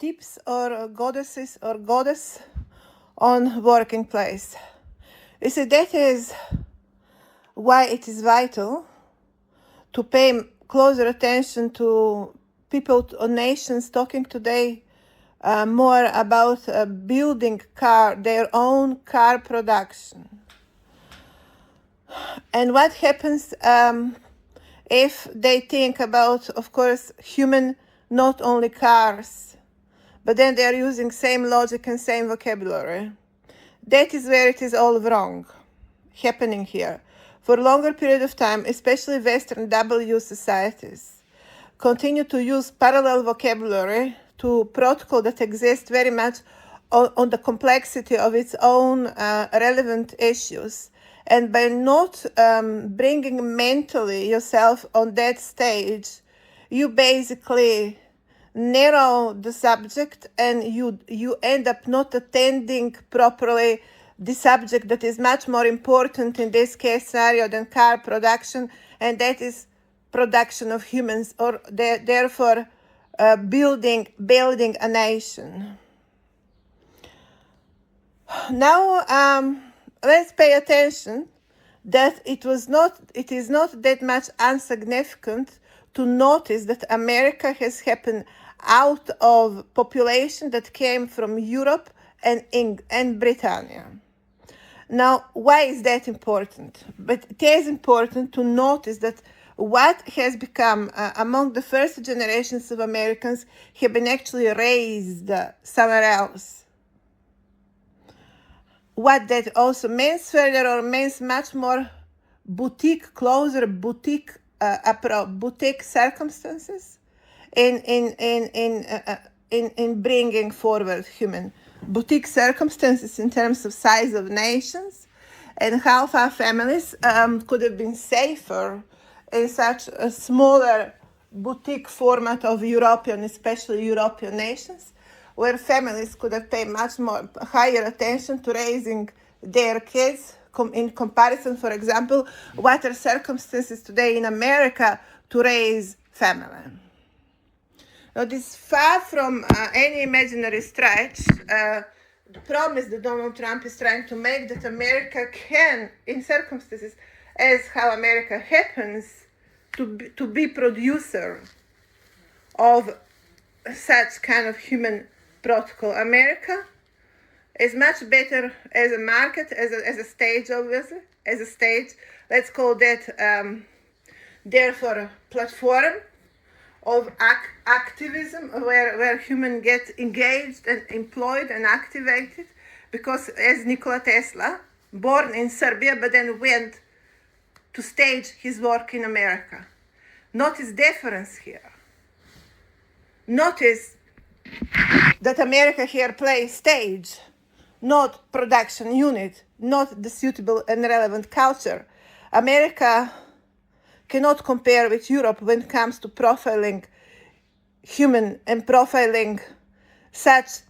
tips or goddesses or goddess on working place. You see, that is why it is vital to pay closer attention to people or nations talking today more about building their own car production. And what happens if they think about, of course, human, not only cars, but then they are using same logic and same vocabulary. That is where it is all wrong happening here. For a longer period of time, especially Western W societies, continue to use parallel vocabulary to protocol that exists very much on the complexity of its own relevant issues. And by not bringing mentally yourself on that stage, you basically narrow the subject and you end up not attending properly the subject that is much more important in this case scenario than car production, and that is production of humans, or therefore building a nation. Now let's pay attention that it is not that much insignificant to notice that America has happened out of population that came from Europe and Britannia. Now, why is that important? But it is important to notice that what has become among the first generations of Americans have been actually raised somewhere else. What that also means further, or means much more closer boutique circumstances in bringing forward human boutique circumstances in terms of size of nations, and how far families could have been safer in such a smaller boutique format of European, especially European nations, where families could have paid much more higher attention to raising their kids in comparison, for example, what are circumstances today in America to raise family. Now, this is far from any imaginary stretch. The promise that Donald Trump is trying to make, that America can, in circumstances as how America happens to be producer of such kind of human protocol. America is much better as a market, as a stage, obviously, as a stage. Let's call that, therefore, a platform of activism where humans get engaged and employed and activated, because as Nikola Tesla, born in Serbia but then went to stage his work in America. Notice difference here. Notice that America here plays stage, not production unit, not the suitable and relevant culture. America cannot compare with Europe when it comes to profiling human and profiling such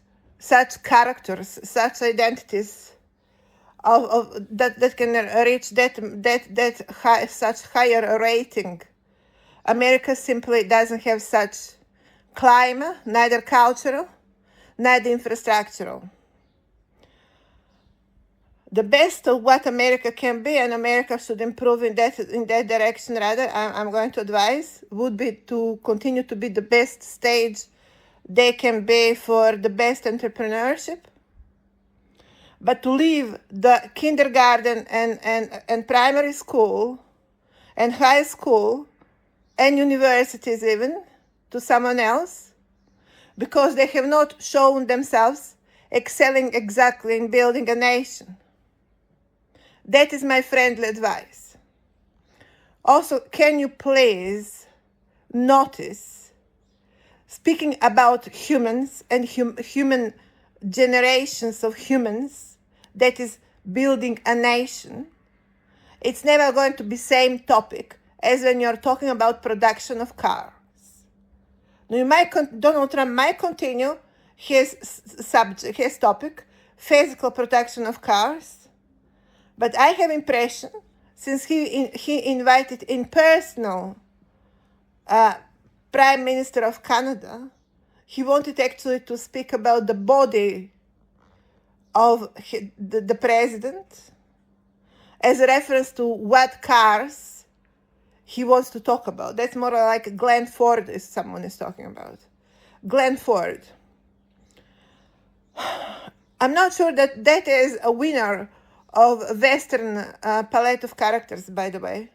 characters, such identities that can reach such higher rating. America simply doesn't have such climate, neither cultural, neither infrastructural. The best of what America can be, and America should improve in that direction rather, I'm going to advise, would be to continue to be the best stage they can be for the best entrepreneurship, but to leave the kindergarten and primary school and high school and universities even to someone else, because they have not shown themselves excelling exactly in building a nation. That is my friendly advice. Also, can you please notice, speaking about humans and human generations of humans, that is building a nation, it's never going to be same topic as when you're talking about production of cars. Now, Donald Trump might continue his subject, his topic, physical production of cars, but I have impression, since he invited in personal Prime Minister of Canada, he wanted actually to speak about the body of the president as a reference to what cars he wants to talk about. That's more like Glenn Ford is someone is talking about. Glenn Ford. I'm not sure that that is a winner of Western palette of characters, by the way.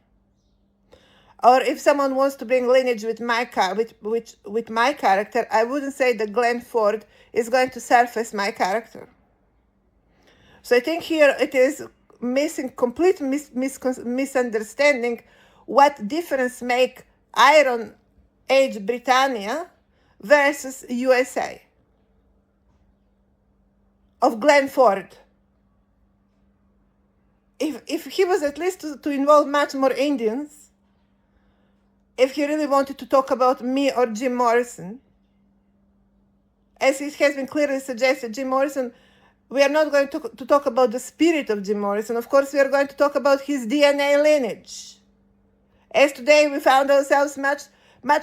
Or if someone wants to bring lineage with my with my character, I wouldn't say that Glenn Ford is going to surface my character. So I think here it is complete misunderstanding what difference make Iron Age Britannia versus USA of Glenn Ford. If he was at least to involve much more Indians, if he really wanted to talk about me or Jim Morrison, as it has been clearly suggested, Jim Morrison, we are not going to talk about the spirit of Jim Morrison. Of course, we are going to talk about his DNA lineage. As today we found ourselves much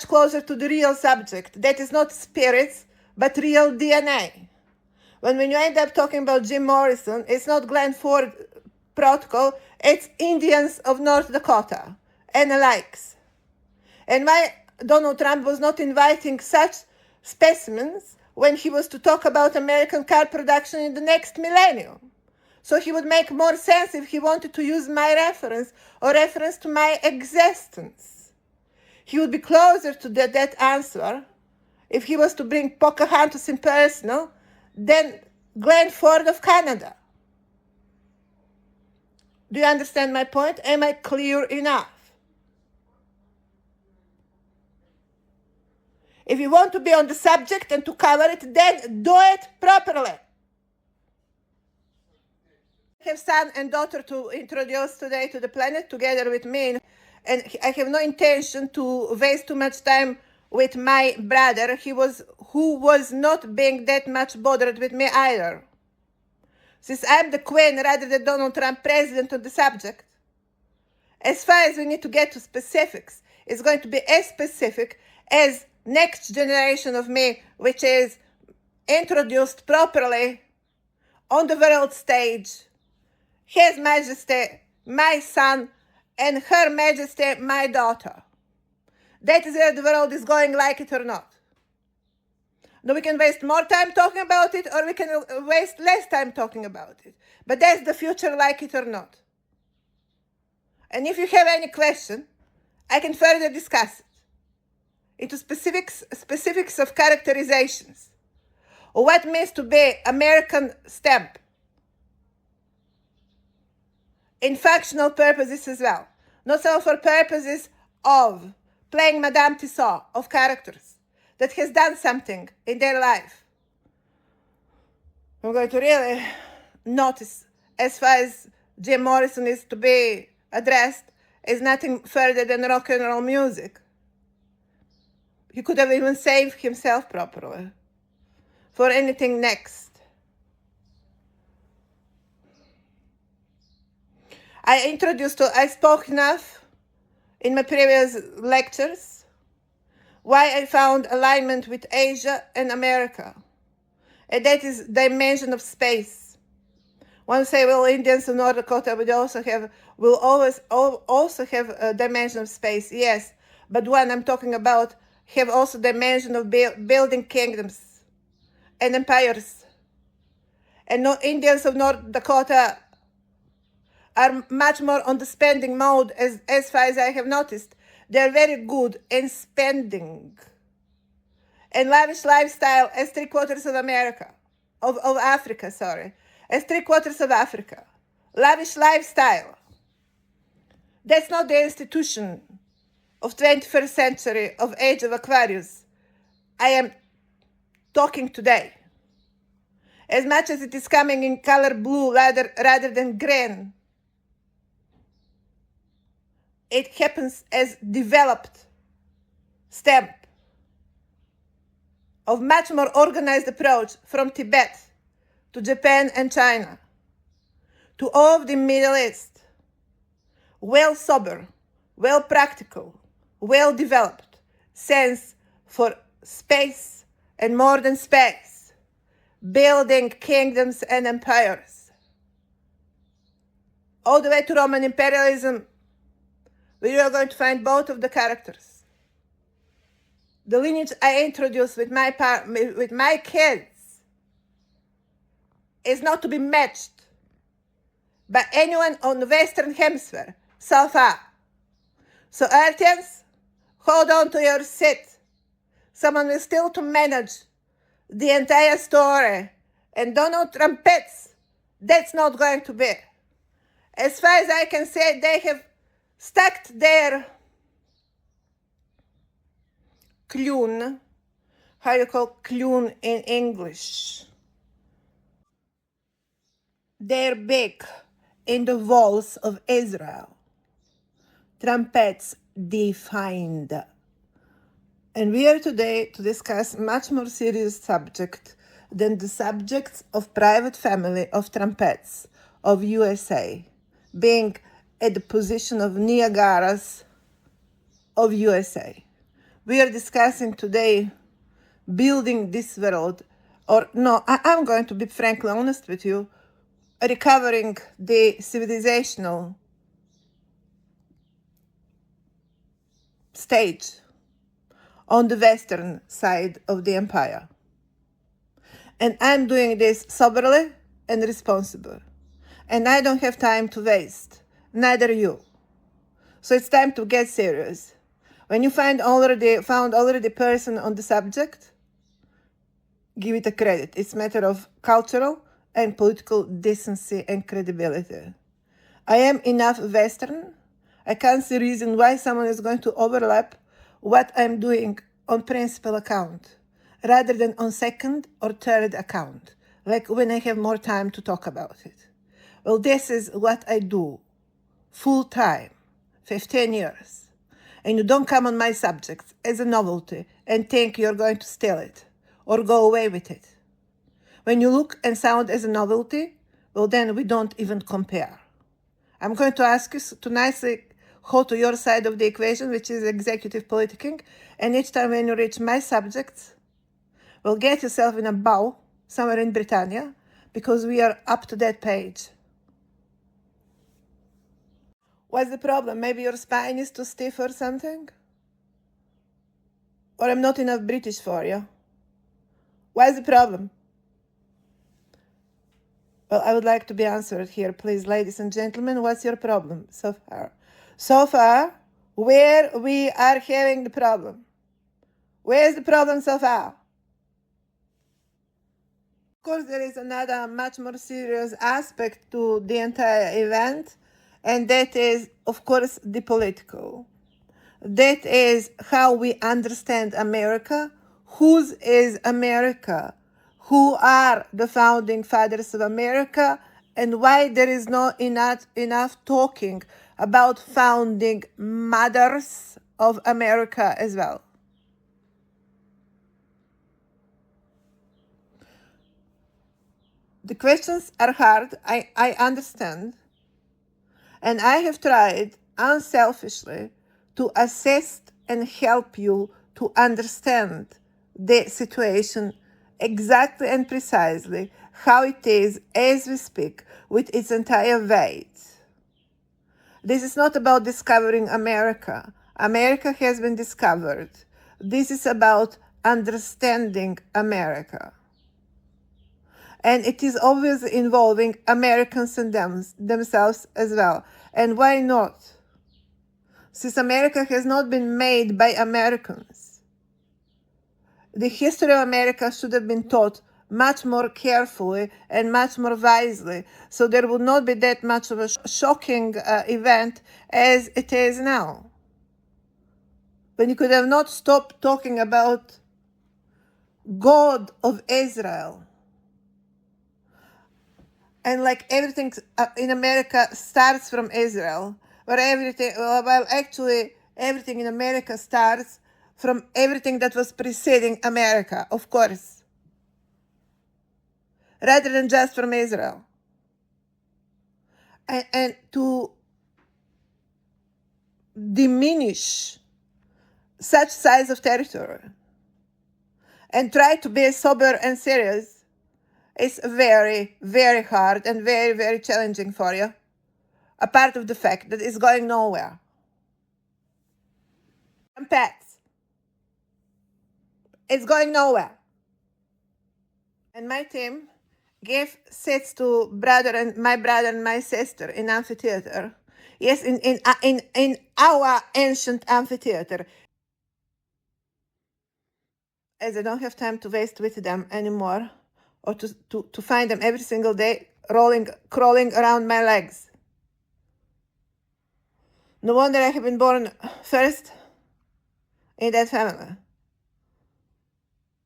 closer to the real subject. That is not spirits, but real DNA. When you end up talking about Jim Morrison, it's not Glenn Ford protocol, it's Indians of North Dakota and the likes. And why Donald Trump was not inviting such specimens when he was to talk about American car production in the next millennium. So he would make more sense if he wanted to use my reference or reference to my existence. He would be closer to that answer if he was to bring Pocahontas in person than Glenn Ford of Canada. Do you understand my point? Am I clear enough? If you want to be on the subject and to cover it, then do it properly. I have son and daughter to introduce today to the planet together with me, and I have no intention to waste too much time with my brother, who was not being that much bothered with me either. Since I'm the queen rather than Donald Trump president on the subject, as far as we need to get to specifics, it's going to be as specific as next generation of me, which is introduced properly on the world stage, His Majesty, my son, and Her Majesty, my daughter. That is where the world is going, like it or not. Now we can waste more time talking about it, or we can waste less time talking about it. But that's the future, like it or not. And if you have any question, I can further discuss it into specifics of characterizations, or what means to be American stamp in functional purposes as well, not so for purposes of playing Madame Tussauds of characters that has done something in their life. I'm going to really notice, as far as Jim Morrison is to be addressed, is nothing further than rock and roll music. He could have even saved himself properly for anything next. I spoke enough in my previous lectures why I found alignment with Asia and America. And that is dimension of space. One say, well, Indians of North Dakota will always also have a dimension of space. Yes, but one I'm talking about have also dimension of building kingdoms and empires. And no Indians of North Dakota are much more on the spending mode, as far as I have noticed. They're very good in spending and lavish lifestyle as 3/4 of America, of Africa, sorry, as 3/4 of Africa. Lavish lifestyle. That's not the institution of 21st century of age of Aquarius I am talking today. As much as it is coming in color blue rather than green, it happens as developed stamp of much more organized approach from Tibet to Japan and China to all of the Middle East. Well sober, well practical, well developed sense for space and more than space, building kingdoms and empires. All the way to Roman imperialism, we are going to find both of the characters. The lineage I introduced with my kids is not to be matched by anyone on the Western Hemisphere so far. So Earthians, hold on to your seat. Someone will still to manage the entire story. And Donald Trumpets, that's not going to be. As far as I can say, they have stuck their clune. How you call clune in English? Their beak in the walls of Israel. Trumpets defined. And we are today to discuss much more serious subject than the subjects of private family of trumpets of USA, being at the position of Niagaras of USA. We are discussing today building this world, or no, I'm going to be frankly honest with you, recovering the civilizational stage on the western side of the empire. And I'm doing this soberly and responsible. And I don't have time to waste, neither you. So it's time to get serious. When you found already person on the subject, give it a credit. It's a matter of cultural and political decency and credibility. I am enough Western. I can't see reason why someone is going to overlap what I'm doing on principal account rather than on second or third account, like when I have more time to talk about it. Well, this is what I do full time, 15 years. And you don't come on my subjects as a novelty and think you're going to steal it or go away with it. When you look and sound as a novelty, well, then we don't even compare. I'm going to ask you to nicely hold to your side of the equation, which is executive politicking, and each time when you reach my subjects, well, get yourself in a bow somewhere in Britannia, because we are up to that page. What's the problem? Maybe your spine is too stiff or something? Or I'm not enough British for you? What's the problem? Well, I would like to be answered here, please, ladies and gentlemen. What's your problem so far? So far, where we are having the problem? Where's the problem so far? Of course, there is another much more serious aspect to the entire event, and that is, of course, the political. That is how we understand America. Whose is America? Who are the founding fathers of America? And why there is not enough talking about founding mothers of America as well. The questions are hard, I understand. And I have tried unselfishly to assist and help you to understand the situation exactly and precisely how it is as we speak with its entire weight. This is not about discovering America. America has been discovered. This is about understanding America. And it is always involving Americans and themselves as well. And why not? Since America has not been made by Americans, the history of America should have been taught much more carefully and much more wisely, so there would not be that much of a shocking event as it is now. When you could have not stopped talking about God of Israel, and like everything in America starts from Israel, while actually everything in America starts from everything that was preceding America, of course, rather than just from Israel. And to diminish such size of territory and try to be sober and serious is very, very hard and very, very challenging for you. A part of the fact that it's going nowhere. And pets, it's going nowhere. And my team gave seats to my brother and my sister in amphitheater. Yes, in our ancient amphitheater. As I don't have time to waste with them anymore, or to find them every single day crawling around my legs. No wonder I have been born first in that family.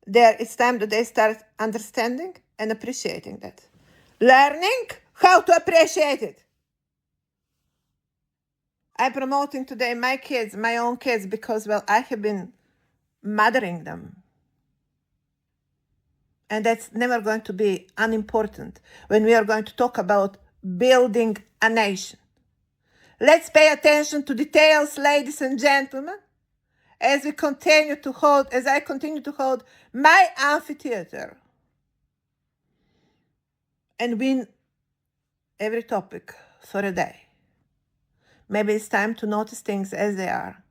It's time that they start understanding and appreciating that. Learning how to appreciate it. I'm promoting today my kids, my own kids, because, well, I have been mothering them. And that's never going to be unimportant when we are going to talk about building a nation. Let's pay attention to details, ladies and gentlemen, as I continue to hold my amphitheater and win every topic for a day. Maybe it's time to notice things as they are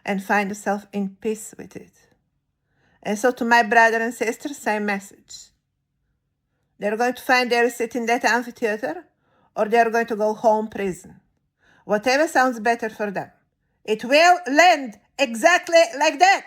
and find yourself in peace with it. And so to my brother and sister, same message. They're going to find their seat in that amphitheater, or they're going to go home prison. Whatever sounds better for them. It will land exactly like that.